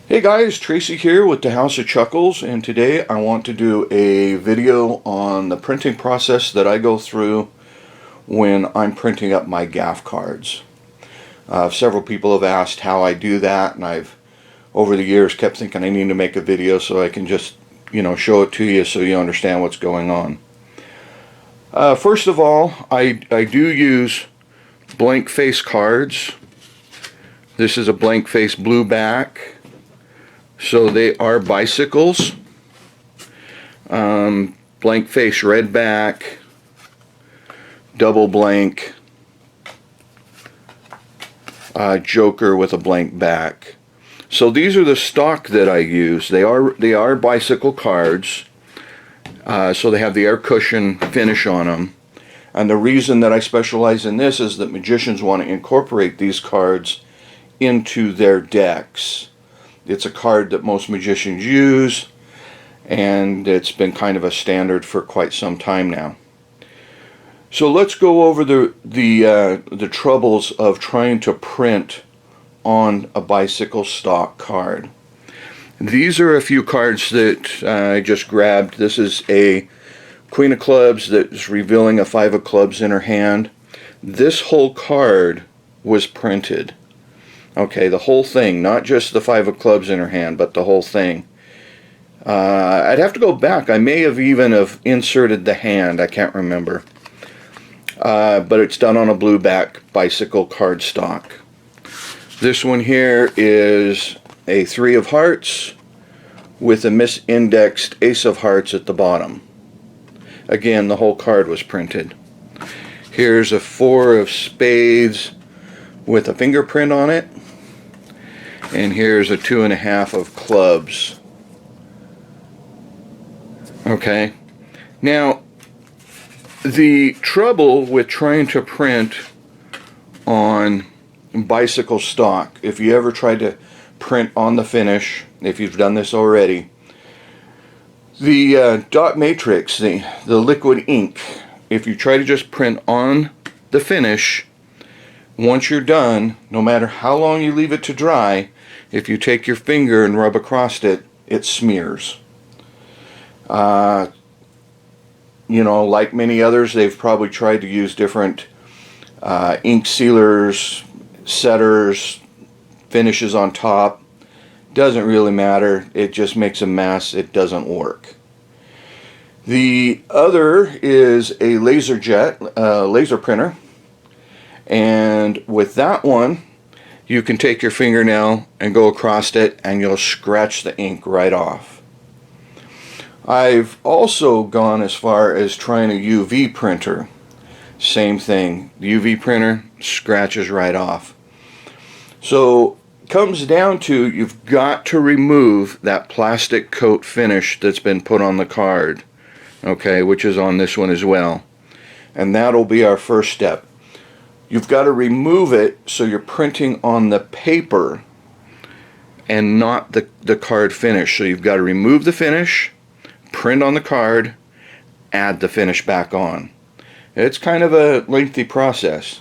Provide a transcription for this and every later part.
Hey guys, Tracy here with the House of Chuckles, and today I want to do a video on the printing process that I go through when I'm printing up my Gaff cards. Several people have asked how I do that, and I've over the years kept thinking I need to make a video so I can just show it to you so you understand what's going on. First of all, I do use blank face cards. This is a blank face blue back. So they are bicycles, blank face red back, double blank, joker with a blank back. So these are the stock that I use. They are bicycle cards, so they have the air cushion finish on them. And the reason that I specialize in this is that magicians want to incorporate these cards into their decks. It's a card that most magicians use, and it's been kind of a standard for quite some time now. So let's go over the troubles of trying to print on a bicycle stock card. These are a few cards that I just grabbed. This is a Queen of Clubs that's revealing a Five of Clubs in her hand. This whole card was printed. Okay, the whole thing, not just the Five of Clubs in her hand, but the whole thing. I'd have to go back. I may have even inserted the hand. I can't remember. But it's done on a blue back bicycle cardstock. This one here is a Three of Hearts with a misindexed Ace of Hearts at the bottom. Again, the whole card was printed. Here's a Four of Spades with a fingerprint on it. And here's a 2.5 of clubs. Okay, now the trouble with trying to print on bicycle stock, if you ever try to print on the finish, if you've done this already, the dot matrix, the liquid ink, if you try to just print on the finish, once you're done, no matter how long you leave it to dry, if you take your finger and rub across it, it smears. Like many others, they've probably tried to use different ink sealers, setters, finishes on top. Doesn't really matter. It just makes a mess. It doesn't work. The other is a LaserJet laser printer. And with that one, you can take your fingernail and go across it and you'll scratch the ink right off. I've also gone as far as trying a UV printer. Same thing. The UV printer scratches right off. So it comes down to you've got to remove that plastic coat finish that's been put on the card. Okay, which is on this one as well. And that'll be our first step. You've got to remove it so you're printing on the paper and not the card finish. So you've got to remove the finish, print on the card, add the finish back on. It's kind of a lengthy process.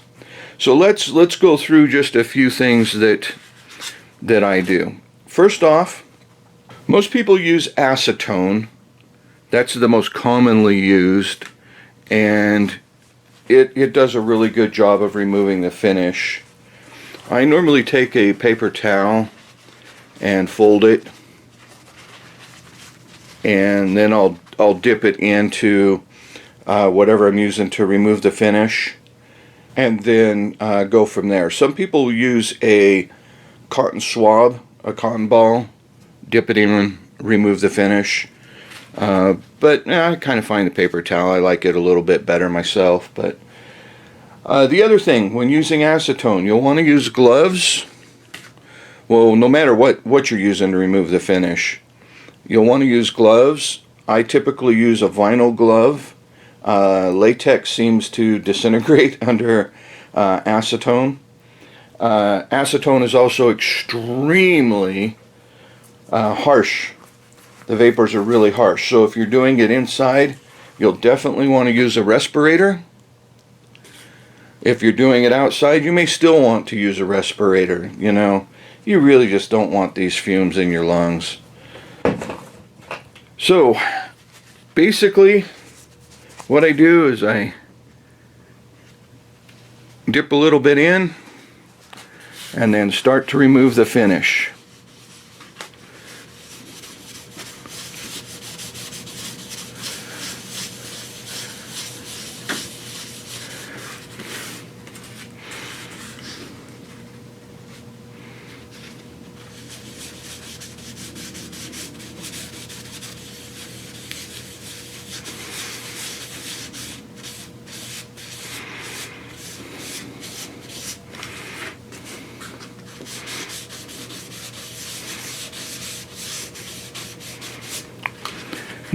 So let's go through just a few things that I do. First off, most people use acetone. That's the most commonly used, and it does a really good job of removing the finish. I normally take a paper towel and fold it, and then I'll dip it into whatever I'm using to remove the finish, and then go from there. Some people use a cotton swab, a cotton ball, dip it in, remove the finish. But I kind of find the paper towel, I like it a little bit better myself. But the other thing, when using acetone, you'll want to use gloves. Well, no matter what you're using to remove the finish, you'll want to use gloves. I typically use a vinyl glove. Latex seems to disintegrate under acetone. Acetone is also extremely harsh. The vapors are really harsh, so if you're doing it inside, you'll definitely want to use a respirator. If you're doing it outside, you may still want to use a respirator. You really just don't want these fumes in your lungs. So basically what I do is I dip a little bit in and then start to remove the finish.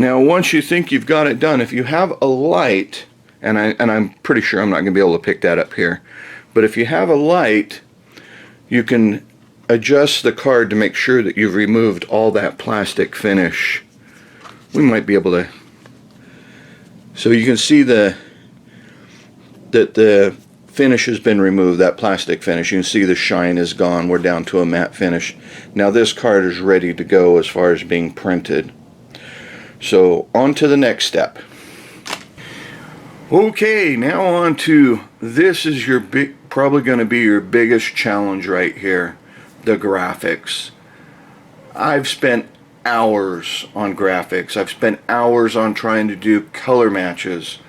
Now once you think you've got it done, if you have a light, and I'm pretty sure I'm not going to be able to pick that up here, but if you have a light, you can adjust the card to make sure that you've removed all that plastic finish. We might be able to, so you can see that the finish has been removed, that plastic finish. You can see the shine is gone. We're down to a matte finish. Now this card is ready to go as far as being printed. So on to the next step. Okay, now on to, this is your probably going to be your biggest challenge right here, the graphics. I've spent hours on graphics. I've spent hours on trying to do color matches.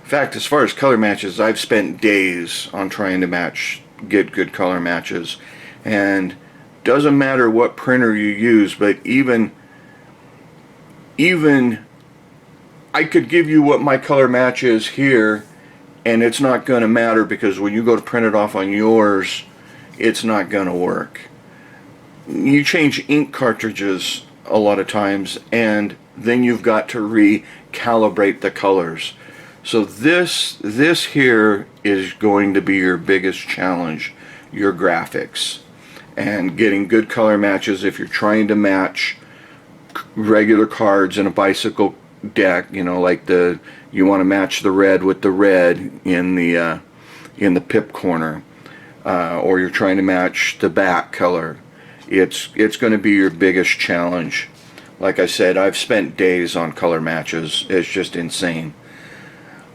In fact, as far as color matches, I've spent days on trying to get good color matches. And doesn't matter what printer you use, but even I could give you what my color match is here, and it's not going to matter, because when you go to print it off on yours, it's not going to work. You change ink cartridges a lot of times, and then you've got to recalibrate the colors. So this here is going to be your biggest challenge, your graphics, and getting good color matches if you're trying to match regular cards in a bicycle deck, you know, like you want to match the red with the red in the pip corner, or you're trying to match the back color. It's going to be your biggest challenge. Like I said, I've spent days on color matches. It's just insane.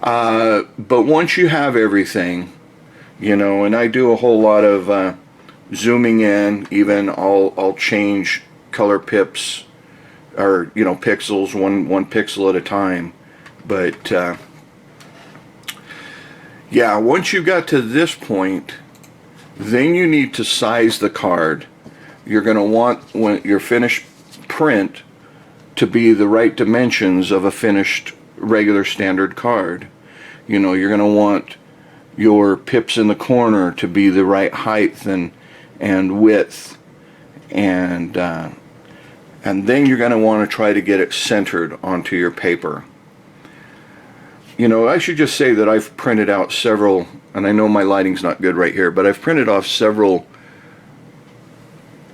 But once you have everything, you know, and I do a whole lot of zooming in. Even I'll change color pips, or, you know, pixels, one pixel at a time. But yeah, once you got to this point, then you need to size the card. You're going to want, when your finished print, to be the right dimensions of a finished regular standard card. You know, you're going to want your pips in the corner to be the right height and width, and then you're going to want to try to get it centered onto your paper. You know, I should just say that I've printed out several, and I know my lighting's not good right here, but I've printed off several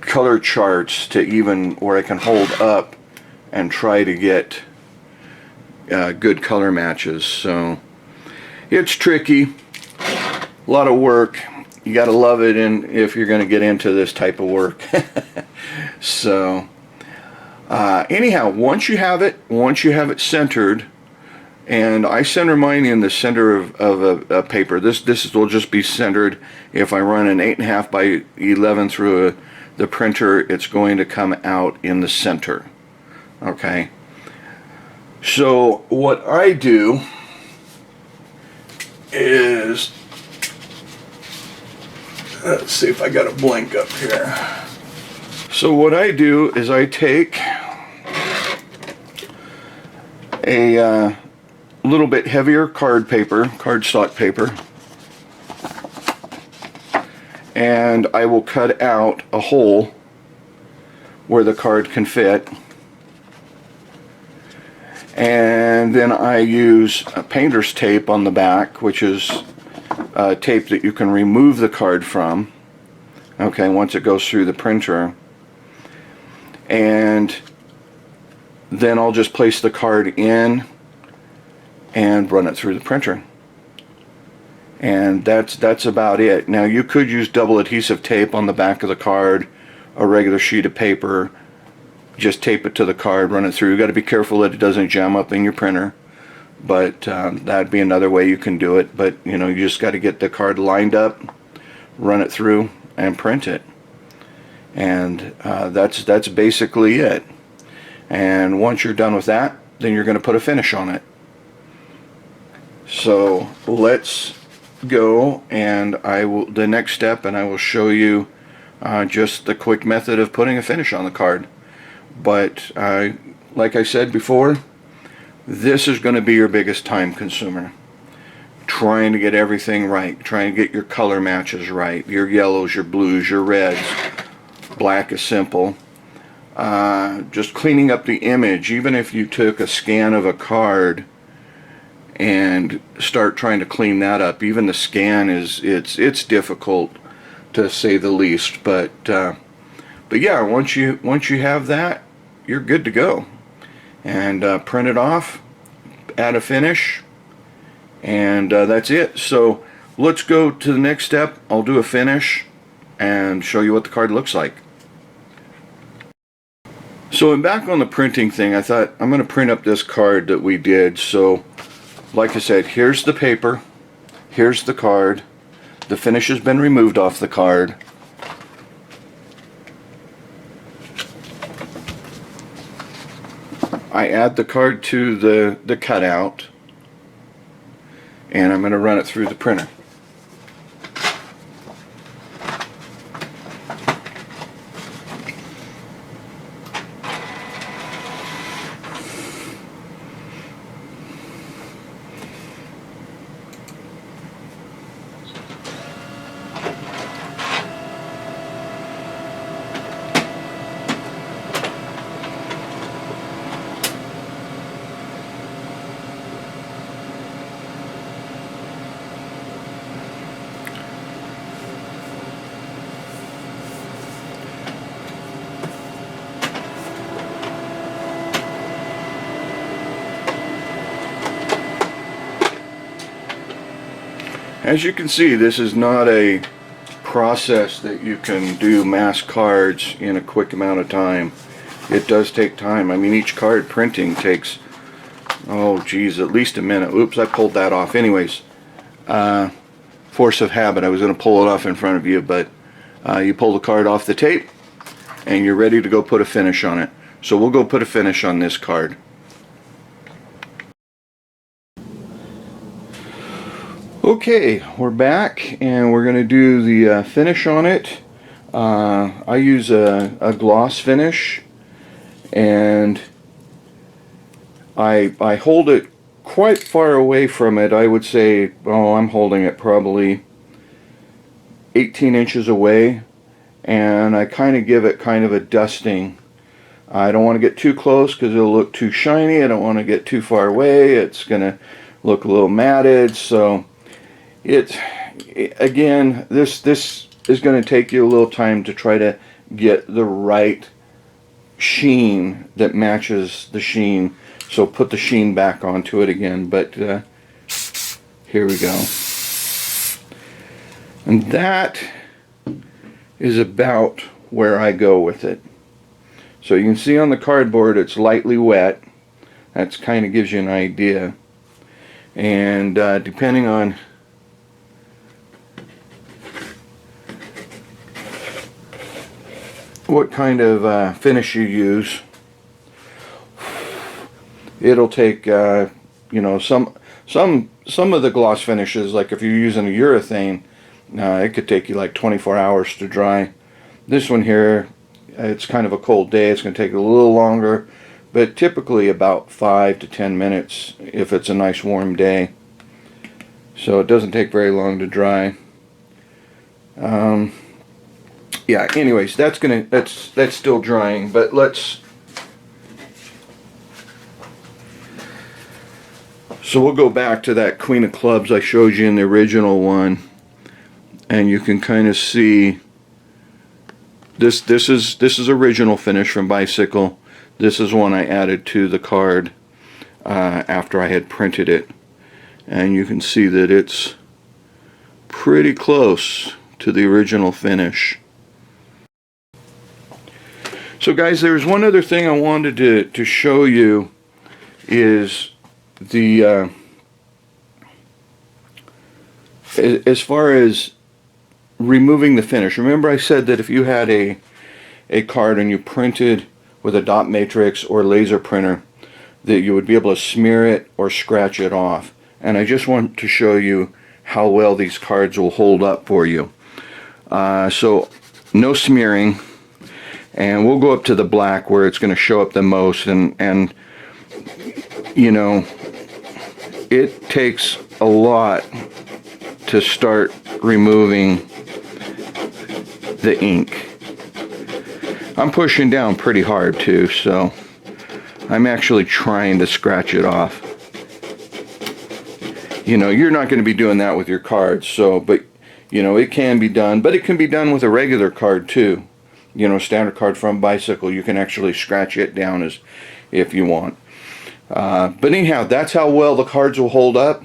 color charts to even where I can hold up and try to get good color matches. So it's tricky, a lot of work. You got to love it if you're going to get into this type of work. So anyhow, once you have it centered, and I center mine in the center of a paper. This will just be centered. If I run an 8.5 by 11 through the printer, it's going to come out in the center. Okay. So what I do is, let's see if I got a blank up here. So what I do is I take a little bit heavier cardstock paper, and I will cut out a hole where the card can fit, and then I use a painter's tape on the back, which is tape that you can remove the card from, okay, once it goes through the printer. And then I'll just place the card in and run it through the printer. And that's about it. Now you could use double adhesive tape on the back of the card, a regular sheet of paper, just tape it to the card, run it through. You got to be careful that it doesn't jam up in your printer, but that'd be another way you can do it. But you know, you just got to get the card lined up, run it through, and print it. And that's basically it. And once you're done with that, then you're going to put a finish on it. So let's go, and the next step, and I will show you just the quick method of putting a finish on the card. But like I said before, this is going to be your biggest time consumer. Trying to get everything right, trying to get your color matches right, your yellows, your blues, your reds. Black is simple. Just cleaning up the image. Even if you took a scan of a card and start trying to clean that up, even the scan it's difficult, to say the least. But yeah, once you have that, you're good to go. And print it off, add a finish, and that's it. So let's go to the next step. I'll do a finish and show you what the card looks like. So I'm back on the printing thing. I thought I'm going to print up this card that we did. So like I said, here's the paper, here's the card. The finish has been removed off the card. I add the card to the cutout, and I'm going to run it through the printer. As you can see, this is not a process that you can do mass cards in a quick amount of time. It does take time. I mean, each card printing takes, oh geez, at least a minute. Oops, I pulled that off. Anyways, force of habit. I was going to pull it off in front of you, but you pull the card off the tape and you're ready to go put a finish on it. So we'll go put a finish on this card. Okay, we're back, and we're going to do the finish on it. I use a gloss finish, and I hold it quite far away from it. I would say, oh, I'm holding it probably 18 inches away, and I kind of give it kind of a dusting. I don't want to get too close because it'll look too shiny. I don't want to get too far away. It's going to look a little matted, so again, this is going to take you a little time to try to get the right sheen that matches the sheen. So put the sheen back onto it again. But here we go. And that is about where I go with it. So you can see on the cardboard it's lightly wet. That kind of gives you an idea. And depending on what kind of finish you use, it'll take you know, some of the gloss finishes, like if you're using a urethane, it could take you like 24 hours to dry. This one here, it's kind of a cold day, it's going to take a little longer, but typically about 5 to 10 minutes if it's a nice warm day. So it doesn't take very long to dry. Yeah, anyways, that's still drying, but so we'll go back to that Queen of Clubs I showed you in the original one, and you can kind of see this is original finish from Bicycle. This is one I added to the card after I had printed it, and you can see that it's pretty close to the original finish. So guys, there's one other thing I wanted to show you is the as far as removing the finish. Remember I said that if you had a card and you printed with a dot matrix or laser printer, that you would be able to smear it or scratch it off. And I just want to show you how well these cards will hold up for you. So no smearing, and we'll go up to the black where it's going to show up the most, and you know, it takes a lot to start removing the ink. I'm pushing down pretty hard too, so I'm actually trying to scratch it off. You know, you're not going to be doing that with your cards, so, but you know, it can be done, but it can be done with a regular card too. You know, standard card from Bicycle, you can actually scratch it down as if you want. But anyhow, that's how well the cards will hold up.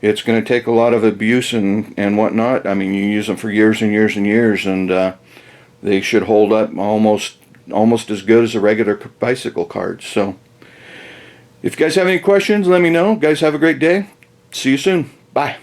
It's going to take a lot of abuse and whatnot. I mean, you use them for years and years and years, and they should hold up almost as good as a regular Bicycle card. So, if you guys have any questions, let me know. Guys, have a great day. See you soon. Bye.